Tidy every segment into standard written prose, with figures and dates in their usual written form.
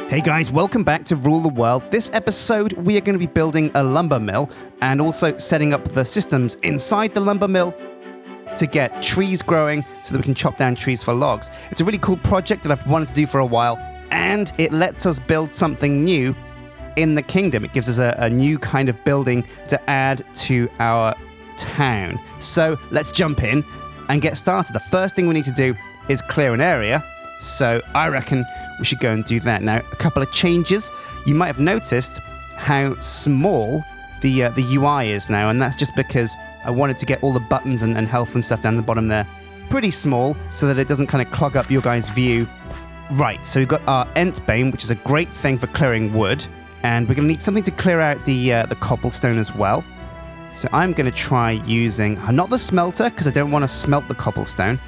Hey guys, welcome back to Rule the World. This episode, we are going to be building a lumber mill and also setting up the systems inside the lumber mill to get trees growing so that we can chop down trees for logs. It's a really cool project that I've wanted to do for a while, and it lets us build something new in the kingdom. It gives us a new kind of building to add to our town. So let's jump in and get started. The first thing we need to do is clear an area. So I reckon we should go and do that. Now, a couple of changes. You might have noticed how small the UI is now, and that's just because I wanted to get all the buttons and health and stuff down the bottom there pretty small so that it doesn't kind of clog up your guys' view. Right, so we've got our Entbane, which is a great thing for clearing wood, and we're going to need something to clear out the cobblestone as well. So I'm going to try using, not the smelter, because I don't want to smelt the cobblestone,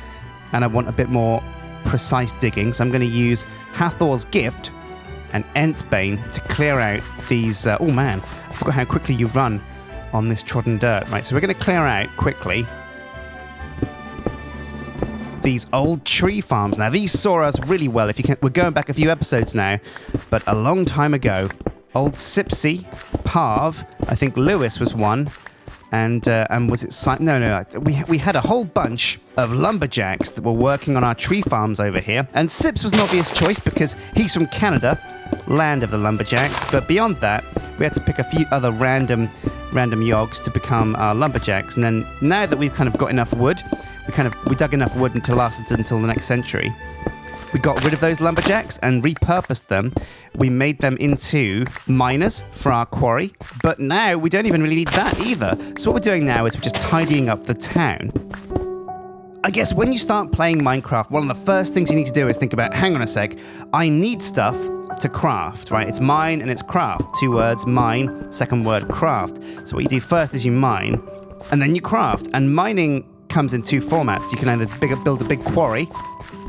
and I want a bit more precise digging, so I'm going to use Hathor's Gift and Entbane to clear out these... oh man, I forgot how quickly you run on this trodden dirt. Right, so we're going to clear out quickly these old tree farms. Now, these saw us really well. If you can, we're going back a few episodes now, but a long time ago, old Sipsy, Parv, I think Lewis was one, and was it... No, we had a whole bunch of lumberjacks that were working on our tree farms over here, and Sips was an obvious choice because he's from Canada, land of the lumberjacks, but beyond that, we had to pick a few other random yogs to become our lumberjacks, and then now that we've kind of got enough wood, we dug enough wood to last us until the next century. We got rid of those lumberjacks and repurposed them. We made them into miners for our quarry, but now we don't even really need that either. So what we're doing now is we're just tidying up the town. I guess when you start playing Minecraft, one of the first things you need to do is think about, hang on a sec, I need stuff to craft, right? It's mine and it's craft. 2 words, mine, second word, craft. So what you do first is you mine, and then you craft. And mining comes in 2 formats. You can either build a big quarry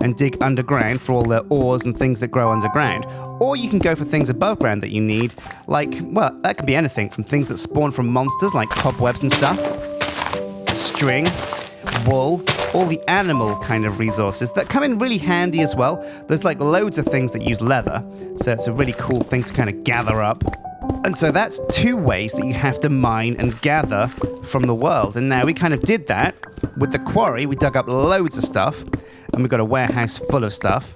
and dig underground for all the ores and things that grow underground, or you can go for things above ground that you need, like, well, that could be anything from things that spawn from monsters like cobwebs and stuff, string, wool, all the animal kind of resources that come in really handy as well. There's like loads of things that use leather, so it's a really cool thing to kind of gather up. And so that's 2 ways that you have to mine and gather from the world. And now we kind of did that with the quarry. We dug up loads of stuff, and we've got a warehouse full of stuff.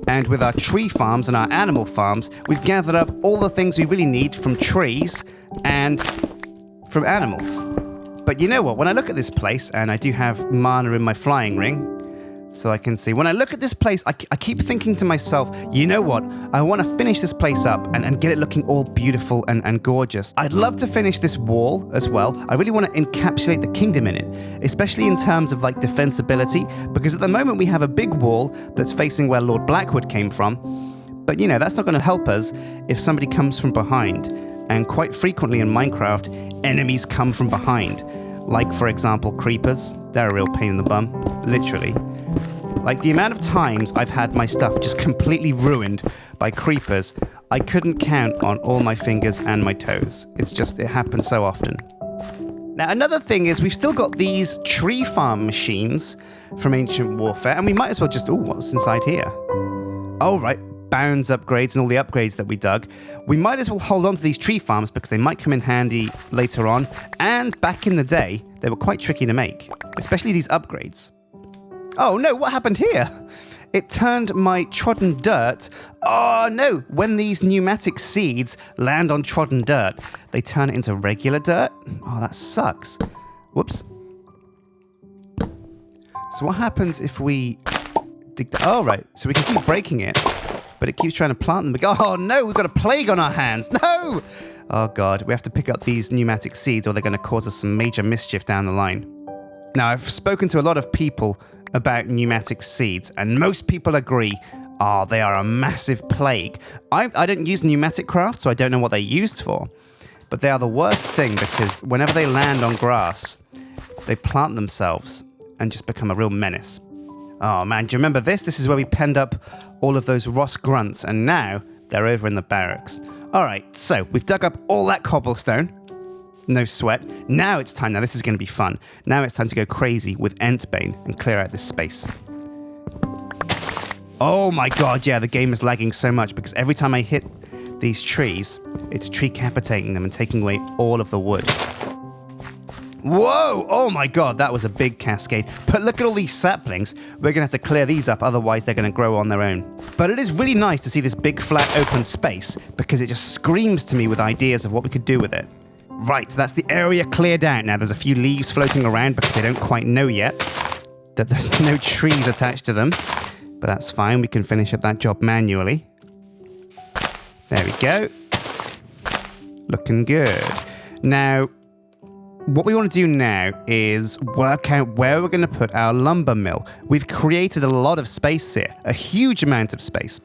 And with our tree farms and our animal farms, we've gathered up all the things we really need from trees and from animals. But you know what? When I look at this place, and I do have mana in my flying ring, so I can see. When I look at this place, I keep thinking to myself, you know what? I want to finish this place up and get it looking all beautiful and gorgeous. I'd love to finish this wall as well. I really want to encapsulate the kingdom in it, especially in terms of like defensibility, because at the moment we have a big wall that's facing where Lord Blackwood came from. But you know, that's not going to help us if somebody comes from behind. And quite frequently in Minecraft, enemies come from behind. Like, for example, creepers. They're a real pain in the bum, literally. Like, the amount of times I've had my stuff just completely ruined by creepers, I couldn't count on all my fingers and my toes. It happens so often. Now, another thing is we've still got these tree farm machines from Ancient Warfare, and we might as well just... Ooh, what's inside here? Oh, right. Bounds upgrades and all the upgrades that we dug. We might as well hold on to these tree farms because they might come in handy later on. And back in the day, they were quite tricky to make, especially these upgrades. Oh no, what happened here? It turned my trodden dirt. Oh no, when these pneumatic seeds land on trodden dirt, they turn it into regular dirt? Oh, that sucks. Whoops. So what happens if we dig oh right, so we can keep breaking it, but it keeps trying to plant them. Oh no, we've got a plague on our hands. No! Oh god, we have to pick up these pneumatic seeds or they're going to cause us some major mischief down the line. Now, I've spoken to a lot of people about pneumatic seeds, and most people agree, they are a massive plague. I don't use pneumatic craft, so I don't know what they're used for, but they are the worst thing because whenever they land on grass, they plant themselves and just become a real menace. Oh man, do you remember this? This is where we penned up all of those Ross grunts, and now they're over in the barracks. Alright, so we've dug up all that cobblestone. No sweat. Now it's time. Now this is going to be fun. Now it's time to go crazy with Entbane and clear out this space. Oh my god, yeah, the game is lagging so much because every time I hit these trees, it's tree-capitating them and taking away all of the wood. Whoa! Oh my god, that was a big cascade. But look at all these saplings. We're going to have to clear these up, otherwise they're going to grow on their own. But it is really nice to see this big flat open space because it just screams to me with ideas of what we could do with it. Right, so that's the area cleared out. Now there's a few leaves floating around because they don't quite know yet that there's no trees attached to them. But that's fine, we can finish up that job manually. There we go. Looking good. Now, what we want to do now is work out where we're going to put our lumber mill. We've created a lot of space here, a huge amount of space.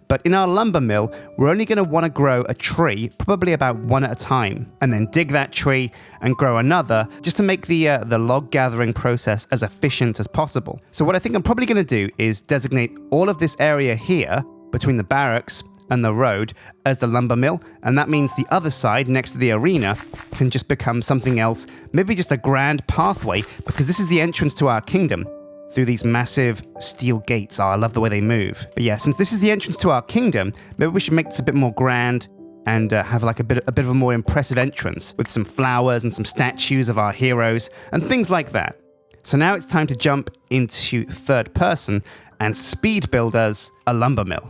But in our lumber mill, we're only going to want to grow a tree, probably about one at a time, and then dig that tree and grow another, just to make the log gathering process as efficient as possible. So what I think I'm probably going to do is designate all of this area here, between the barracks and the road, as the lumber mill, and that means the other side next to the arena can just become something else, maybe just a grand pathway, because this is the entrance to our kingdom through these massive steel gates. Oh, I love the way they move. But yeah, since this is the entrance to our kingdom, maybe we should make this a bit more grand and have like a bit of a more impressive entrance with some flowers and some statues of our heroes and things like that. So now it's time to jump into third person and speed build us a lumber mill.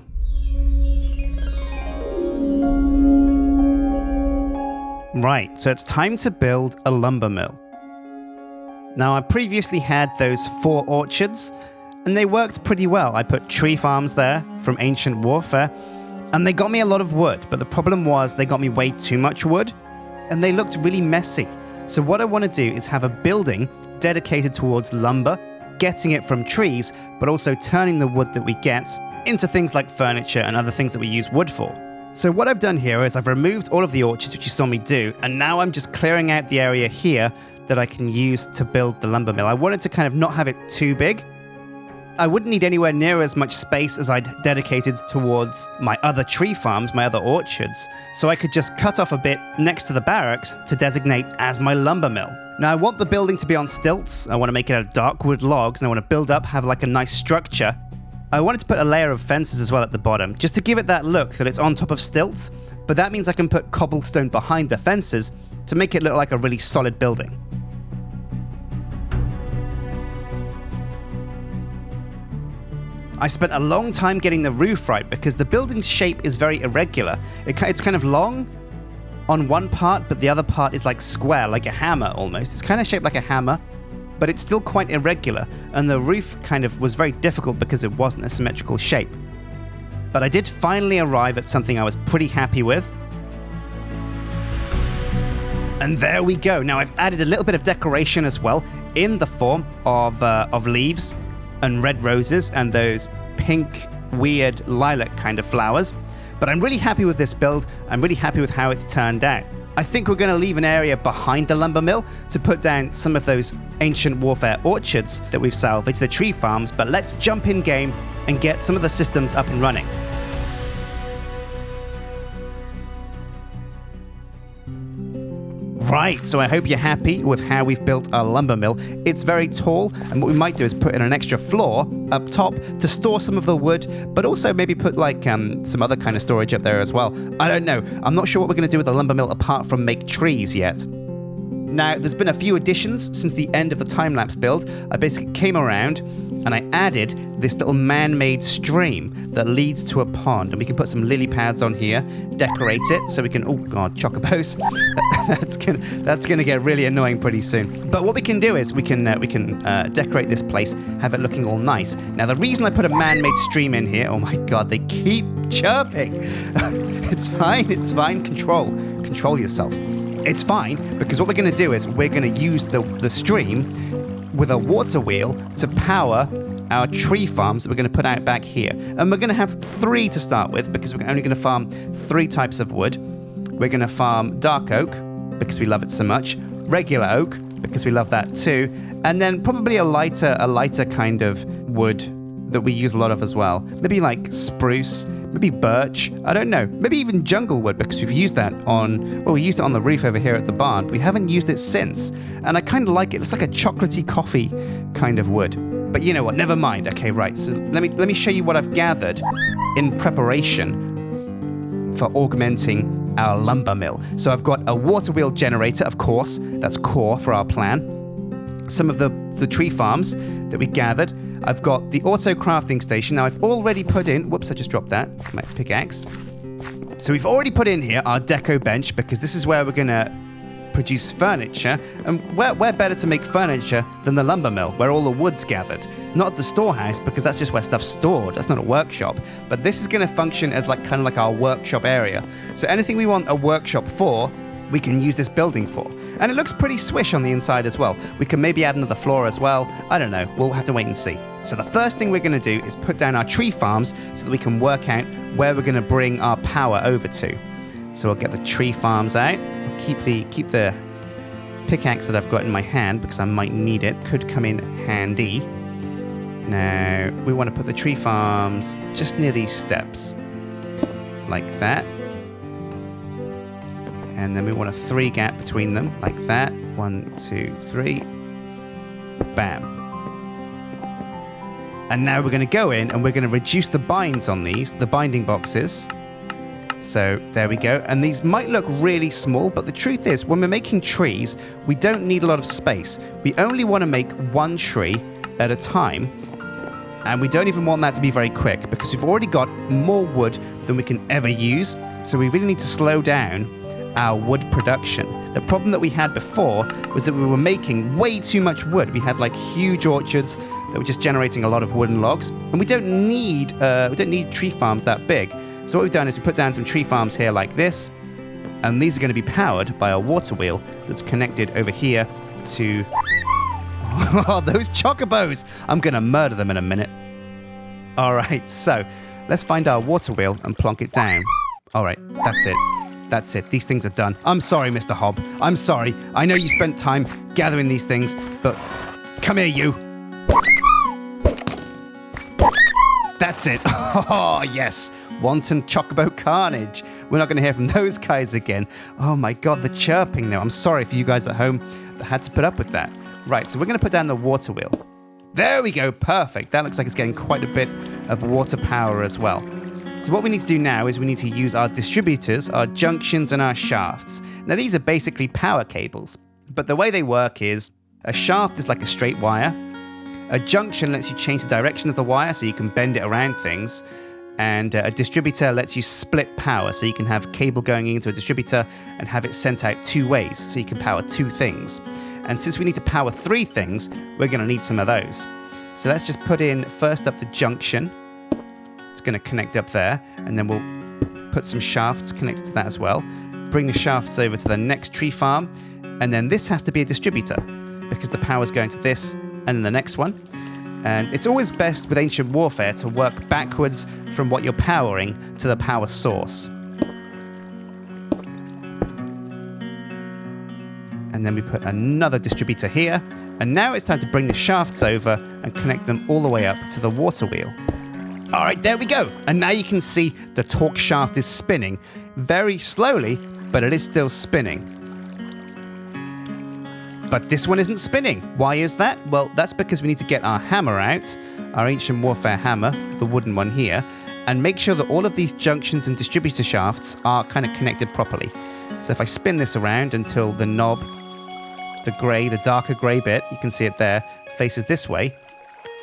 Right, so it's time to build a lumber mill. Now, I previously had those 4 orchards, and they worked pretty well. I put tree farms there from Ancient Warfare, and they got me a lot of wood, but the problem was they got me way too much wood, and they looked really messy. So what I want to do is have a building dedicated towards lumber, getting it from trees, but also turning the wood that we get into things like furniture and other things that we use wood for. So what I've done here is I've removed all of the orchards, which you saw me do, and now I'm just clearing out the area here that I can use to build the lumber mill. I wanted to kind of not have it too big. I wouldn't need anywhere near as much space as I'd dedicated towards my other tree farms, my other orchards, so I could just cut off a bit next to the barracks to designate as my lumber mill. Now I want the building to be on stilts, I want to make it out of dark wood logs, and I want to build up, have like a nice structure. I wanted to put a layer of fences as well at the bottom, just to give it that look that it's on top of stilts, but that means I can put cobblestone behind the fences to make it look like a really solid building. I spent a long time getting the roof right because the building's shape is very irregular. It's kind of long on one part, but the other part is like square, like a hammer almost. It's kind of shaped like a hammer, but it's still quite irregular, and the roof kind of was very difficult because it wasn't a symmetrical shape. But I did finally arrive at something I was pretty happy with. And there we go. Now I've added a little bit of decoration as well in the form of leaves and red roses and those pink, weird lilac kind of flowers. But I'm really happy with this build. I'm really happy with how it's turned out. I think we're going to leave an area behind the lumber mill to put down some of those Ancient Warfare orchards that we've salvaged, the tree farms, but let's jump in game and get some of the systems up and running. Right, so I hope you're happy with how we've built our lumber mill. It's very tall, and what we might do is put in an extra floor up top to store some of the wood, but also maybe put like some other kind of storage up there as well. I don't know. I'm not sure what we're going to do with the lumber mill apart from make trees yet. Now, there's been a few additions since the end of the time-lapse build. I basically came around and I added this little man-made stream that leads to a pond, and we can put some lily pads on here, decorate it so we can, oh god, chocobos. that's gonna get really annoying pretty soon. But what we can do is we can decorate this place, have it looking all nice. Now the reason I put a man-made stream in here, oh my god, they keep chirping. It's fine, control yourself. It's fine, because what we're gonna do is we're gonna use the stream with a water wheel to power our tree farms that we're going to put out back here. And we're going to have 3 to start with, because we're only going to farm 3 types of wood. We're going to farm dark oak, because we love it so much, regular oak, because we love that too, and then probably a lighter kind of wood that we use a lot of as well. Maybe like spruce, maybe birch, I don't know. Maybe even jungle wood, because we've used that we used it on the roof over here at the barn, but we haven't used it since. And I kind of like it. It's like a chocolatey coffee kind of wood. But you know what? Never mind. Okay, right. So let me show you what I've gathered in preparation for augmenting our lumber mill. So I've got a water wheel generator, of course. That's core for our plan. Some of the tree farms that we gathered. I've got the auto crafting station. Now I've already put in, whoops, I just dropped that, my pickaxe. So we've already put in here our deco bench because this is where we're gonna produce furniture. And where better to make furniture than the lumber mill, where all the wood's gathered. Not the storehouse, because that's just where stuff's stored. That's not a workshop. But this is gonna function as kind of like our workshop area. So anything we want a workshop for, we can use this building for. And it looks pretty swish on the inside as well. We can maybe add another floor as well. I don't know. We'll have to wait and see. So the first thing we're going to do is put down our tree farms so that we can work out where we're going to bring our power over to. So I'll get the tree farms out. I'll keep the pickaxe that I've got in my hand because I might need it. Could come in handy. Now, we want to put the tree farms just near these steps. Like that. And then we want a 3 gap between them, like that. 1, 2, 3. Bam. And now we're going to go in and we're going to reduce the binds on these, the binding boxes. So there we go. And these might look really small, but the truth is, when we're making trees, we don't need a lot of space. We only want to make one tree at a time. And we don't even want that to be very quick because we've already got more wood than we can ever use. So we really need to slow down our wood production. The problem that we had before was that we were making way too much wood. We had huge orchards that were just generating a lot of wooden logs, and we don't need tree farms that big. So what we've done is we put down some tree farms here like this, and these are going to be powered by a water wheel that's connected over here to those chocobos. I'm going to murder them in a minute. All right, so let's find our water wheel and plonk it down. All right, that's it. That's it. These things are done. I'm sorry, Mr. Hobb. I'm sorry. I know you spent time gathering these things, but come here, you. That's it. Oh, yes. Wanton chocobo carnage. We're not going to hear from those guys again. Oh, my God, the chirping now. I'm sorry for you guys at home that had to put up with that. Right, so we're going to put down the water wheel. There we go. Perfect. That looks like it's getting quite a bit of water power as well. So what we need to do now is we need to use our distributors, our junctions, and our shafts. Now these are basically power cables, but the way they work is a shaft is like a straight wire. A junction lets you change the direction of the wire so you can bend it around things. And a distributor lets you split power so you can have cable going into a distributor and have it sent out 2 ways so you can power 2 things. And since we need to power 3 things, we're going to need some of those. So let's just put in first up the junction. It's going to connect up there, and then we'll put some shafts connected to that as well. Bring the shafts over to the next tree farm, and then this has to be a distributor because the power's going to this and then the next one. And it's always best with Ancient Warfare to work backwards from what you're powering to the power source. And then we put another distributor here, and now it's time to bring the shafts over and connect them all the way up to the water wheel. All right, there we go. And now you can see the torque shaft is spinning very slowly, but it is still spinning. But this one isn't spinning. Why is that? Well, that's because we need to get our hammer out, our Ancient Warfare hammer, the wooden one here, and make sure that all of these junctions and distributor shafts are kind of connected properly. So if I spin this around until the knob, the darker grey bit, you can see it there, faces this way,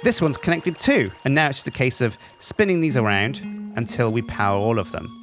this one's connected too, and now it's just a case of spinning these around until we power all of them.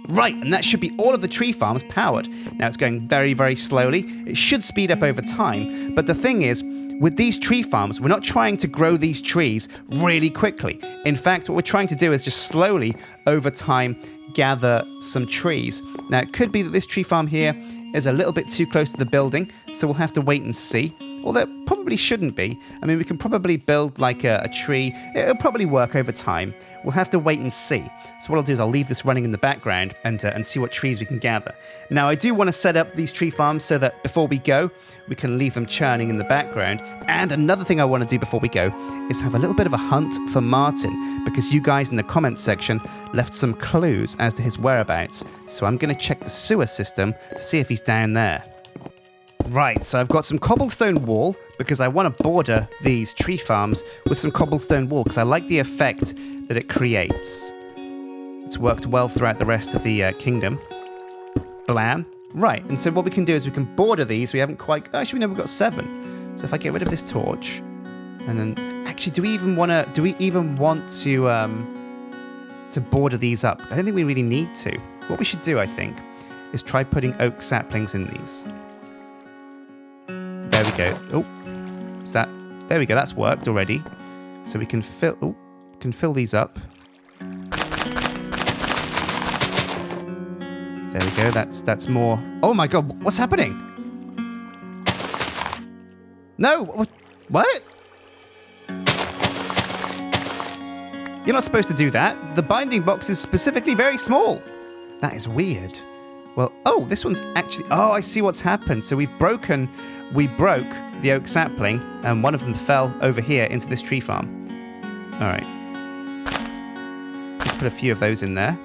Right, and that should be all of the tree farms powered. Now it's going very, very slowly. It should speed up over time, but the thing is, with these tree farms, we're not trying to grow these trees really quickly. In fact, what we're trying to do is just slowly, over time, gather some trees. Now, it could be that this tree farm here is a little bit too close to the building, so we'll have to wait and see. Although it probably shouldn't be. I mean, we can probably build like a tree. It'll probably work over time. We'll have to wait and see. So what I'll do is I'll leave this running in the background and see what trees we can gather. Now, I do want to set up these tree farms so that before we go, we can leave them churning in the background. And another thing I want to do before we go is have a little bit of a hunt for Martyn, because you guys in the comments section left some clues as to his whereabouts. So I'm going to check the sewer system to see if he's down there. Right, so I've got some cobblestone wall because I want to border these tree farms with some cobblestone wall because I like the effect that it creates. It's worked well throughout the rest of the kingdom. Blam. Right, and so what we can do is we can border these. We haven't quite... Actually, no, we've got 7. So if I get rid of this torch, and then... Actually, do we even want to border these up? I don't think we really need to. What we should do, I think, is try putting oak saplings in these. There we go. Oh, is that... There we go, that's worked already. So we can fill... Oh, can fill these up. There we go, that's more... Oh my god, what's happening? No! What? You're not supposed to do that. The binding box is specifically very small. That is weird. Well, oh, this one's actually... Oh, I see what's happened. So we broke the oak sapling, and one of them fell over here into this tree farm. All right. Let's put a few of those in there.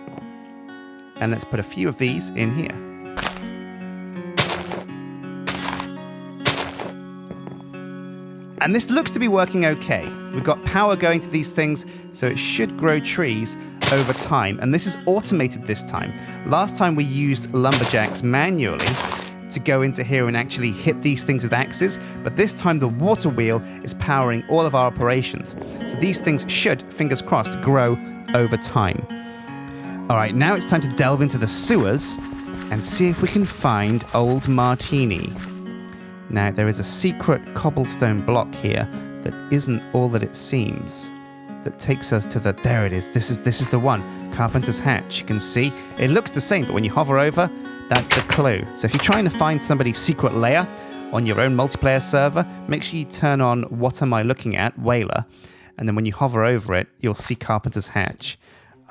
And let's put a few of these in here. And this looks to be working okay. We've got power going to these things, so it should grow trees over time. And this is automated this time. Last time we used lumberjacks manually to go into here and actually hit these things with axes, but this time the water wheel is powering all of our operations. So these things should, fingers crossed, grow over time. All right, now it's time to delve into the sewers and see if we can find old Martyn. Now, there is a secret cobblestone block here that isn't all that it seems. That takes us to the... There it is. This is the one. Carpenter's Hatch. You can see it looks the same, but when you hover over, that's the clue. So if you're trying to find somebody's secret lair on your own multiplayer server, make sure you turn on What Am I Looking At? Whaler. And then when you hover over it, you'll see Carpenter's Hatch.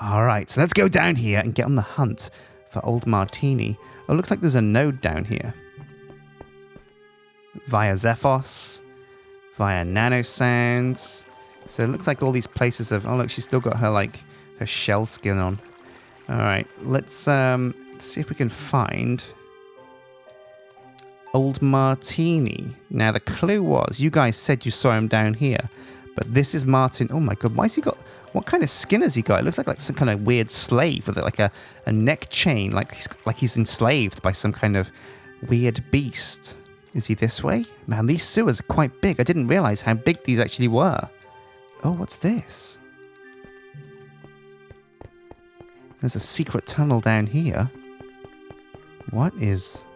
All right, so let's go down here and get on the hunt for old Martyn. Oh, it looks like there's a node down here. Via Zephos, via Nanosounds. So it looks like all these places have... Oh, look, she's still got her shell skin on. All right, let's see if we can find old Martyn. Now, the clue was, you guys said you saw him down here, but this is Martyn. Oh my god, why has he got... What kind of skin has he got? It looks like some kind of weird slave with like a neck chain, like he's enslaved by some kind of weird beast. Is he this way? Man, these sewers are quite big. I didn't realize how big these actually were. Oh, what's this? There's a secret tunnel down here. What is...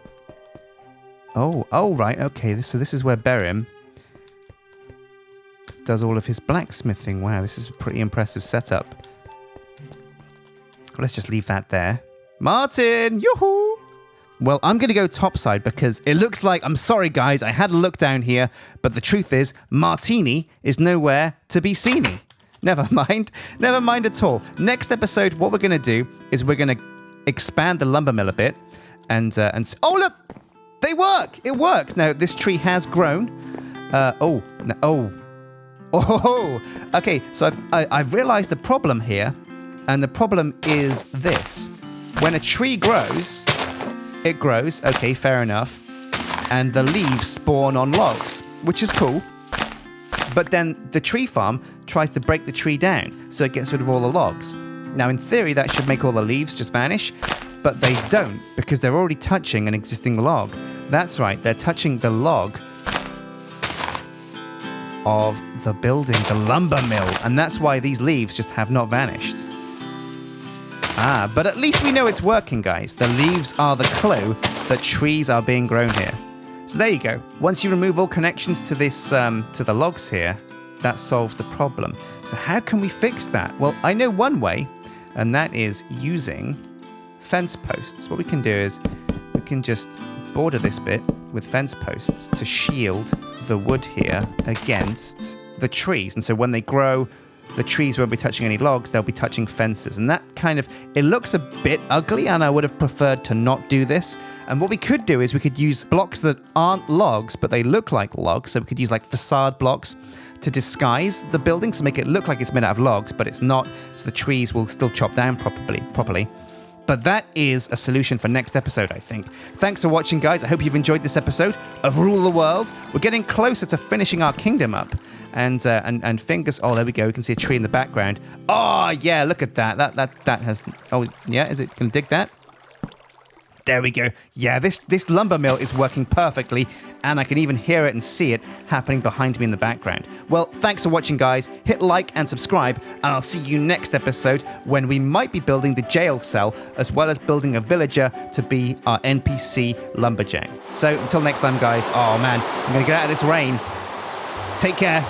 Oh, right, okay. So this is where Berim does all of his blacksmithing. Wow, this is a pretty impressive setup. Let's just leave that there. Martyn! Yoo-hoo! Well, I'm going to go topside because it looks like... I'm sorry, guys. I had a look down here, but the truth is, Martyn is nowhere to be seen. Never mind. Never mind at all. Next episode, what we're going to do is we're going to expand the lumber mill a bit and oh, look! They work! It works! Now, this tree has grown. Oh, okay, so I've realized the problem here, and the problem is this. When a tree grows, it grows, okay, fair enough, and the leaves spawn on logs, which is cool, but then the tree farm tries to break the tree down, so it gets rid of all the logs. Now, in theory, that should make all the leaves just vanish, but they don't, because they're already touching an existing log. That's right, they're touching the log of the building, the lumber mill, and that's why these leaves just have not vanished. But at least we know it's working, guys. The leaves are the clue that trees are being grown here. So there you go. Once you remove all connections to this, to the logs here, that solves the problem. So how can we fix that? Well, I know one way, and that is using fence posts. What we can do is we can just border this bit with fence posts to shield the wood here against the trees. And so when they grow, the trees won't be touching any logs, they'll be touching fences. And that kind of, it looks a bit ugly, and I would have preferred to not do this. And what we could do is we could use blocks that aren't logs, but they look like logs. So we could use like facade blocks to disguise the building, to make it look like it's made out of logs, but it's not, so the trees will still chop down properly. But that is a solution for next episode, I think. Thanks for watching, guys. I hope you've enjoyed this episode of Rule the World. We're getting closer to finishing our kingdom up. And fingers... Oh, there we go. We can see a tree in the background. Oh, yeah, look at that. That has... Oh, yeah, is it going to dig that? There we go. Yeah, this lumber mill is working perfectly, and I can even hear it and see it happening behind me in the background. Well, thanks for watching, guys. Hit like and subscribe, and I'll see you next episode when we might be building the jail cell, as well as building a villager to be our NPC lumberjack. So until next time, guys. Oh, man, I'm going to get out of this rain. Take care.